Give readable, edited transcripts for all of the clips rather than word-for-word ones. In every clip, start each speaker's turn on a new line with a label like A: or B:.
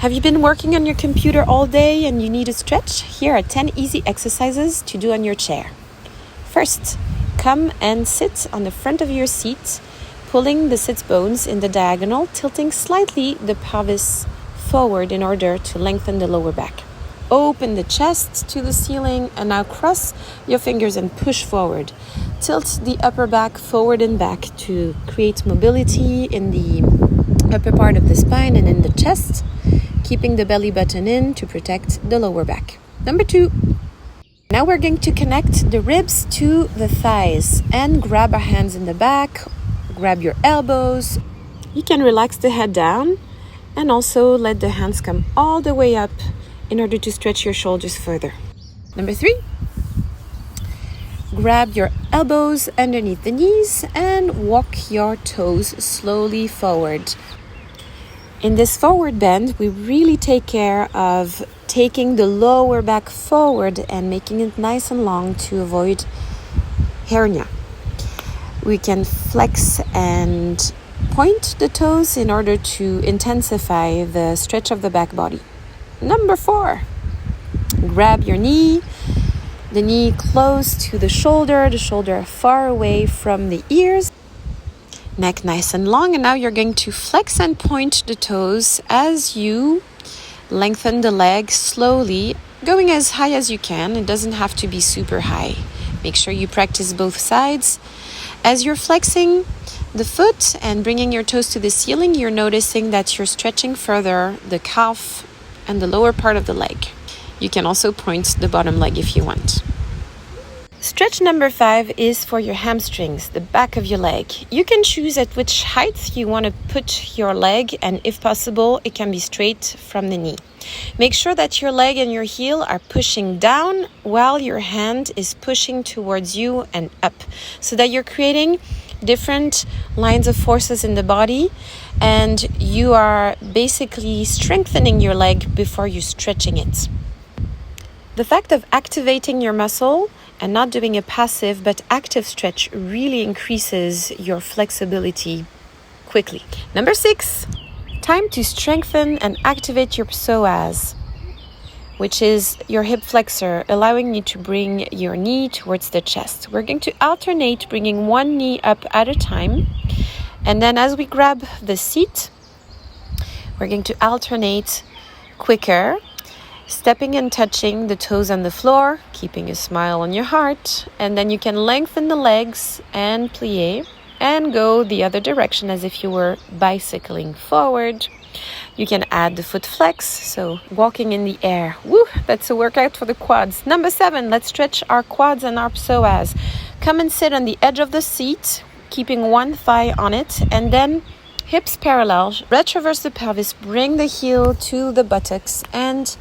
A: Have you been working on your computer all day and you need a stretch? Here are 10 easy exercises to do on your chair. First, come and sit on the front of your seat, pulling the sit bones in the diagonal, tilting slightly the pelvis forward in order to lengthen the lower back. Open the chest to the ceiling and now cross your fingers and push forward. Tilt the upper back forward and back to create mobility in the upper part of the spine and in the chest, keeping the belly button in to protect the lower back. Number 2. Now we're going to connect the ribs to the thighs and grab our hands in the back, grab your elbows. You can relax the head down and also let the hands come all the way up in order to stretch your shoulders further. Number 3, grab your elbows underneath the knees and walk your toes slowly forward. In this forward bend, we really take care of taking the lower back forward and making it nice and long to avoid hernia. We can flex and point the toes in order to intensify the stretch of the back body. Number 4, grab your knee, the knee close to the shoulder far away from the ears, neck nice and long, and now you're going to flex and point the toes as you lengthen the leg slowly, going as high as you can. It doesn't have to be super high. Make sure you practice both sides. As you're flexing the foot and bringing your toes to the ceiling, you're noticing that you're stretching further the calf and the lower part of the leg. You can also point the bottom leg if you want. Stretch number 5 is for your hamstrings, the back of your leg. You can choose at which height you want to put your leg, and if possible, it can be straight from the knee. Make sure that your leg and your heel are pushing down while your hand is pushing towards you and up, so that you're creating different lines of forces in the body, and you are basically strengthening your leg before you're stretching it. The fact of activating your muscle and not doing a passive but active stretch really increases your flexibility quickly. Number 6, time to strengthen and activate your psoas, which is your hip flexor, allowing you to bring your knee towards the chest. We're going to alternate bringing one knee up at a time, and then as we grab the seat, we're going to alternate quicker, stepping and touching the toes on the floor, keeping a smile on your heart, and then you can lengthen the legs and plie and go the other direction as if you were bicycling forward. You can add the foot flex, so walking in the air. Woo, that's a workout for the quads. Number 7, let's stretch our quads and our psoas. Come and sit on the edge of the seat, keeping one thigh on it, and then hips parallel. Retroverse the pelvis, bring the heel to the buttocks and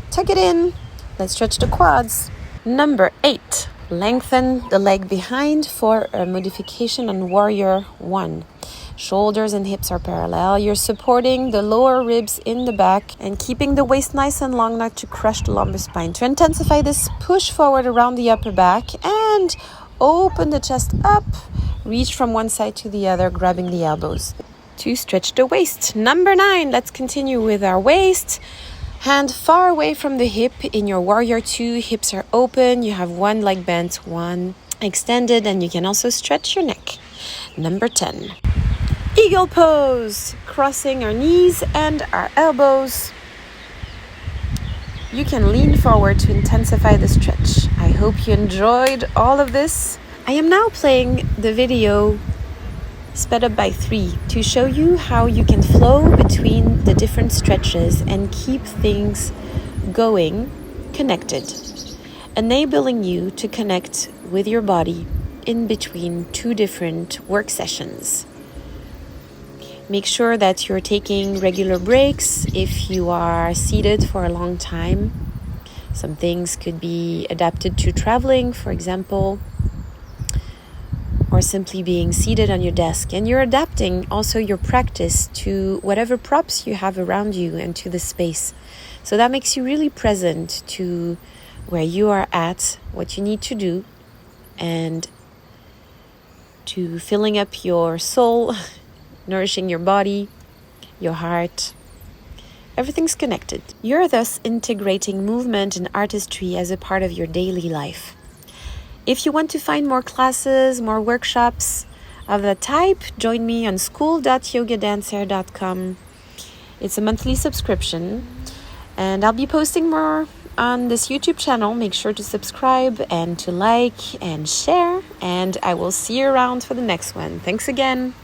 A: tuck it in. Let's stretch the quads. Number 8, lengthen the leg behind for a modification on Warrior 1. Shoulders and hips are parallel. You're supporting the lower ribs in the back and keeping the waist nice and long, not to crush the lumbar spine. To intensify this, push forward around the upper back and open the chest up. Reach from one side to the other, grabbing the elbows to stretch the waist. Number 9, let's continue with our waist. Hand far away from the hip in your Warrior 2. Hips are open. You have one leg bent, one extended, and you can also stretch your neck. Number 10. Eagle pose, crossing our knees and our elbows. You can lean forward to intensify the stretch. I hope you enjoyed all of this. I am now playing the video sped up by 3 to show you how you can flow between the different stretches and keep things going, connected, enabling you to connect with your body in between 2 different work sessions. Make sure that you're taking regular breaks if you are seated for a long time. Some things could be adapted to traveling, for example, or simply being seated on your desk. And you're adapting also your practice to whatever props you have around you and to the space. So that makes you really present to where you are at, what you need to do, and to filling up your soul, nourishing your body, your heart, Everything's connected. You're thus integrating movement and artistry as a part of your daily life. If you want to find more classes, more workshops of that type, join me on school.yogadancer.com. It's a monthly subscription, and I'll be posting more on this YouTube channel. Make sure to subscribe and to like and share, and I will see you around for the next one. Thanks again.